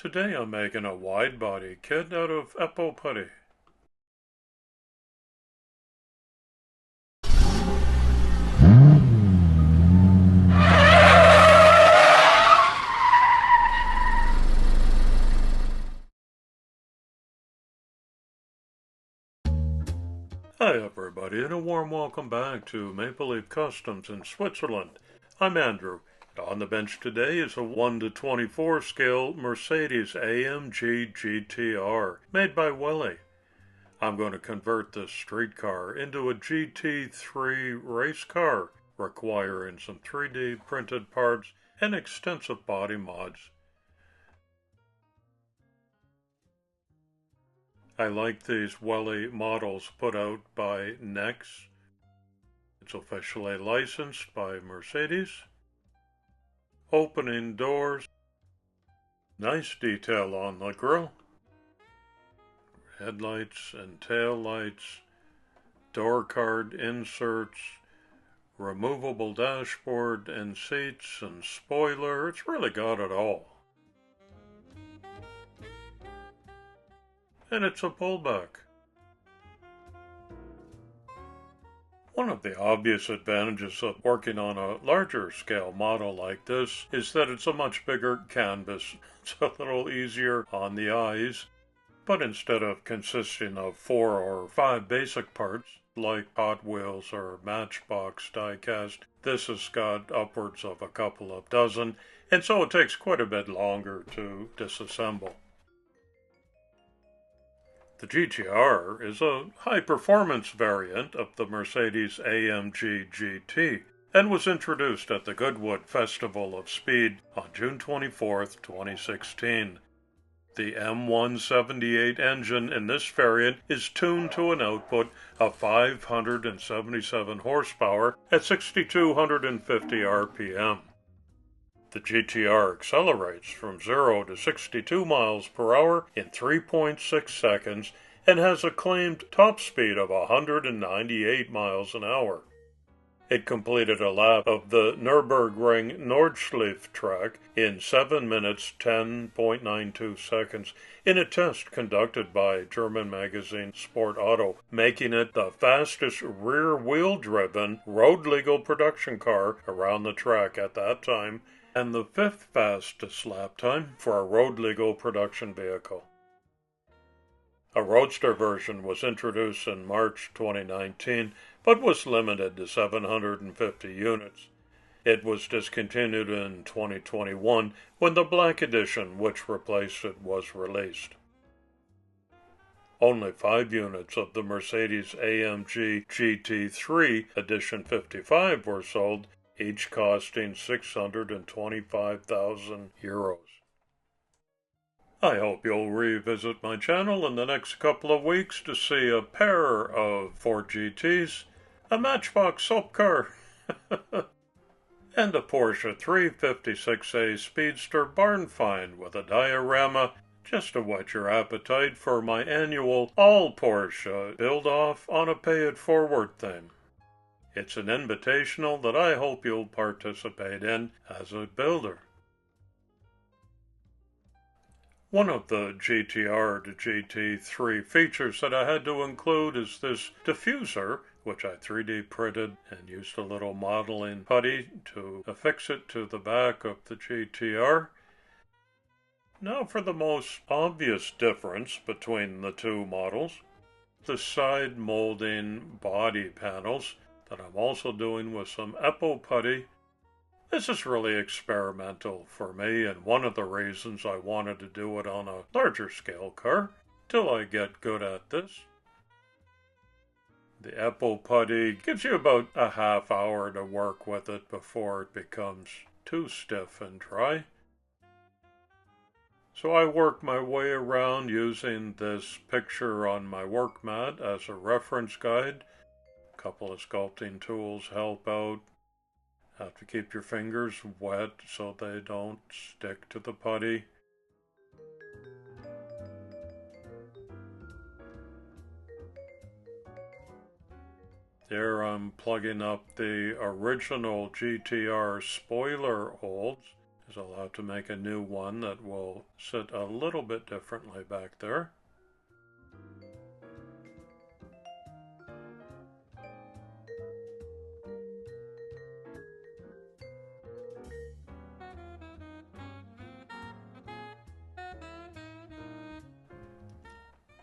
Today I'm making a wide body kit out of Putty. Hi everybody, and a warm welcome back to Maple Leaf Customs in Switzerland. I'm Andrew. On the bench today is a 1:24 scale Mercedes AMG GT-R made by Welly. I'm going to convert this street car into a GT-3 race car, requiring some 3D printed parts and extensive body mods. I like these Welly models put out by Nex. It's officially licensed by Mercedes. Opening doors. Nice detail on the grille. Headlights and tail lights. Door card inserts. Removable dashboard and seats and spoiler. It's really got it all. And it's a pullback. One of the obvious advantages of working on a larger scale model like this is that it's a much bigger canvas. It's a little easier on the eyes, but instead of consisting of 4 or 5 basic parts, like Hot Wheels or Matchbox diecast, this has got upwards of a couple of dozen, and so it takes quite a bit longer to disassemble. The GT-R is a high-performance variant of the Mercedes AMG GT and was introduced at the Goodwood Festival of Speed on June 24, 2016. The M178 engine in this variant is tuned to an output of 577 horsepower at 6,250 RPM. The GT-R accelerates from 0 to 62 miles per hour in 3.6 seconds and has a claimed top speed of 198 miles an hour. It completed a lap of the Nürburgring Nordschleife track in 7 minutes 10.92 seconds in a test conducted by German magazine Sport Auto, making it the fastest rear-wheel driven road-legal production car around the track at that time, and the 5th fastest lap time for a road-legal production vehicle. A roadster version was introduced in March 2019, but was limited to 750 units. It was discontinued in 2021 when the Black Edition, which replaced it, was released. Only 5 units of the Mercedes AMG GT-3 Edition 55 were sold, each costing €625,000. I hope you'll revisit my channel in the next couple of weeks to see a pair of Ford GTs, a Matchbox soap car, and a Porsche 356A Speedster barn find with a diorama just to whet your appetite for my annual all Porsche build-off on a pay-it-forward theme. It's an invitational that I hope you'll participate in as a builder. One of the GT-R to GT-3 features that I had to include is this diffuser, which I 3D printed and used a little modeling putty to affix it to the back of the GT-R. Now for the most obvious difference between the two models, the side molding body panels that I'm also doing with some putty. This is really experimental for me, and one of the reasons I wanted to do it on a larger scale car, till I get good at this. The putty gives you about a half hour to work with it before it becomes too stiff and dry. So I work my way around using this picture on my work mat as a reference guide. A couple of sculpting tools help out. Have to keep your fingers wet so they don't stick to the putty. There I'm plugging up the original GT-R spoiler holes 'cause I'll have to make a new one that will sit a little bit differently back there.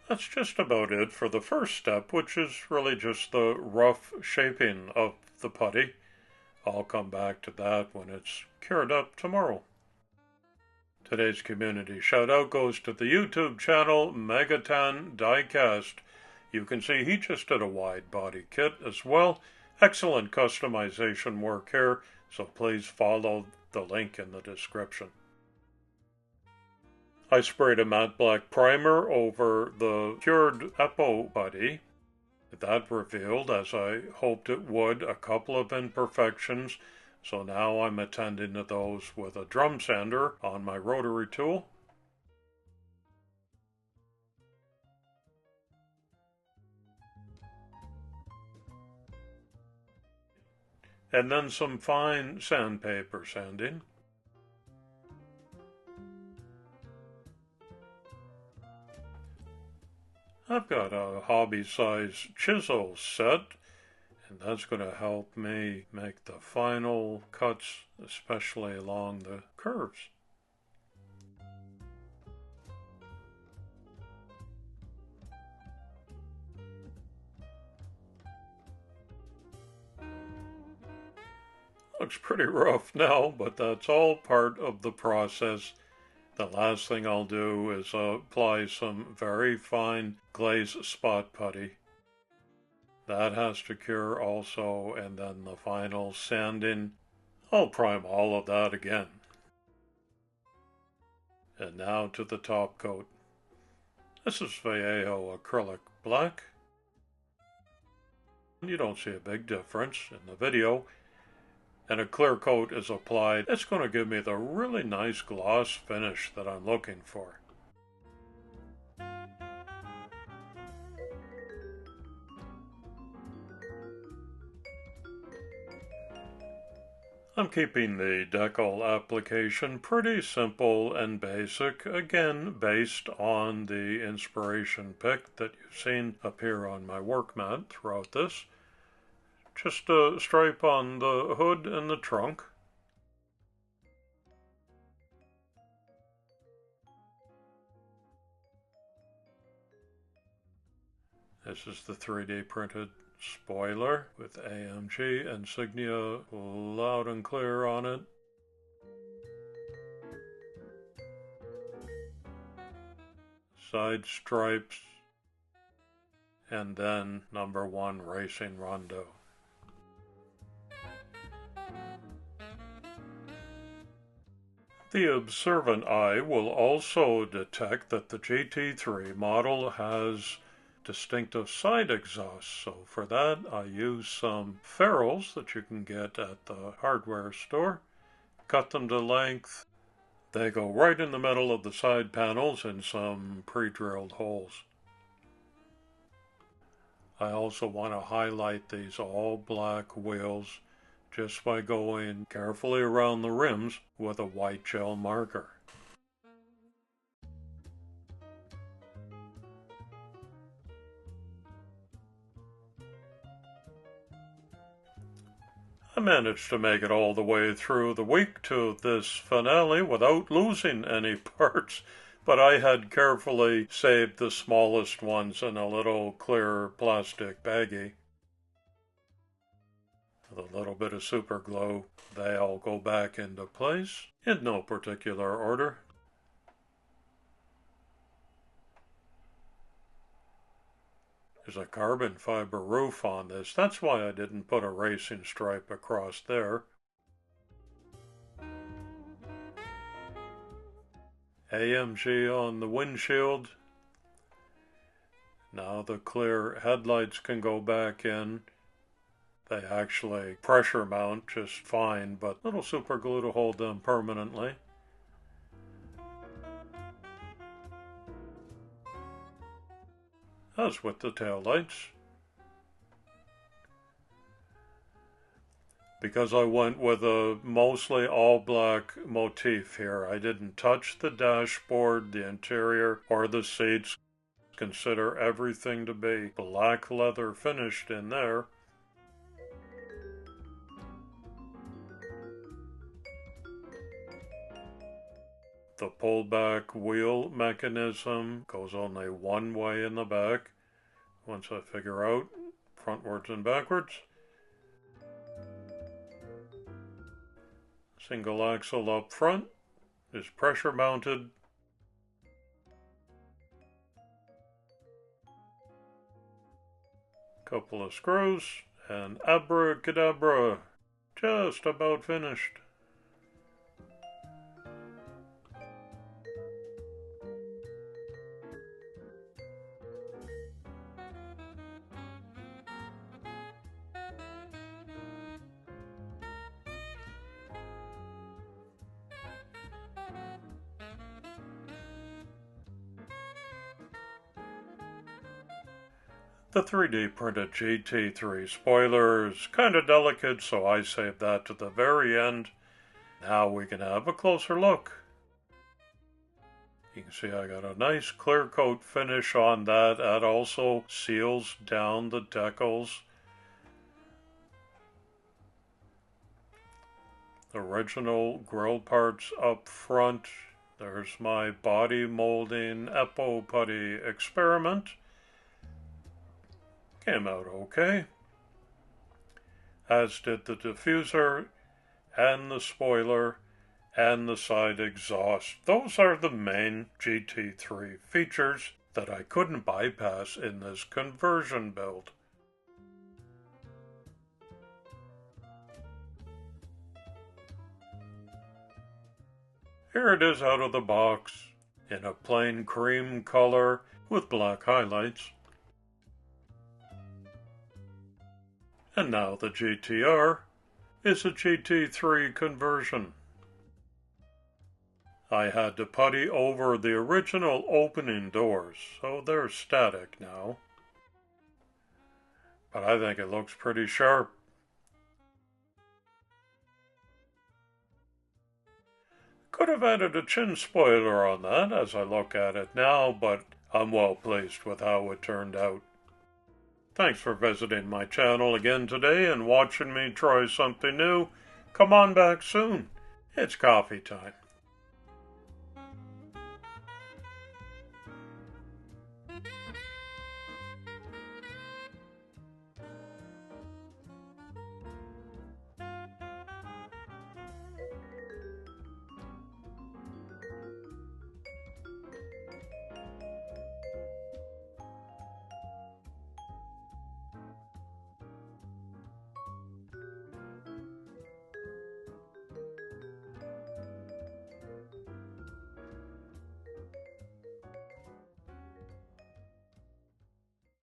That's just about it for the first step, which is really just the rough shaping of the putty. I'll come back to that when it's cured up tomorrow. Today's community shout-out goes to the YouTube channel Megatan Diecast. You can see he just did a wide body kit as well. Excellent customization work here, so please follow the link in the description. I sprayed a matte black primer over the cured Epo putty. That revealed, as I hoped it would, a couple of imperfections, so now I'm attending to those with a drum sander on my rotary tool. And then some fine sandpaper sanding. I've got a hobby-size chisel set, and that's going to help me make the final cuts, especially along the curves. Looks pretty rough now, but that's all part of the process. The last thing I'll do is apply some very fine glaze spot putty. That has to cure also, and then the final sanding. I'll prime all of that again. And now to the top coat. This is Vallejo acrylic black. You don't see a big difference in the video. And a clear coat is applied. It's going to give me the really nice gloss finish that I'm looking for. I'm keeping the decal application pretty simple and basic, again based on the inspiration pic that you've seen appear on my work mat throughout this. Just a stripe on the hood and the trunk. This is the 3D printed spoiler with AMG insignia loud and clear on it. Side stripes. And then #1 Racing Rondo. The observant eye will also detect that the GT-3 model has distinctive side exhausts, so for that I use some ferrules that you can get at the hardware store, cut them to length. They go right in the middle of the side panels in some pre-drilled holes. I also want to highlight these all black wheels just by going carefully around the rims with a white gel marker. I managed to make it all the way through the week to this finale without losing any parts, but I had carefully saved the smallest ones in a little clear plastic baggie. With a little bit of super glue, they all go back into place in no particular order. There's a carbon fiber roof on this. That's why I didn't put a racing stripe across there. AMG on the windshield. Now the clear headlights can go back in. They actually pressure mount just fine, but little super glue to hold them permanently. As with the taillights. because I went with a mostly all black motif here. I didn't touch the dashboard, the interior, or the seats. Consider everything to be black leather finished in there. The pullback wheel mechanism goes only one way in the back. Once I figure out frontwards and backwards. Single axle up front is pressure mounted. Couple of screws and abracadabra, just about finished. The 3D printed GT-3 spoiler is kinda delicate, so I saved that to the very end. Now we can have a closer look. You can see I got a nice clear coat finish on that. That also seals down the decals. Original grille parts up front. There's my body molding Epo Putty experiment. Came out okay, as did the diffuser and the spoiler and the side exhaust. Those are the main GT3 features that I couldn't bypass in this conversion build. Here it is out of the box in a plain cream color with black highlights. And now the GT-R is a GT3 conversion. I had to putty over the original opening doors, so they're static now. But I think it looks pretty sharp. Could have added a chin spoiler on that as I look at it now, but I'm well pleased with how it turned out. Thanks for visiting my channel again today and watching me try something new. Come on back soon. It's coffee time.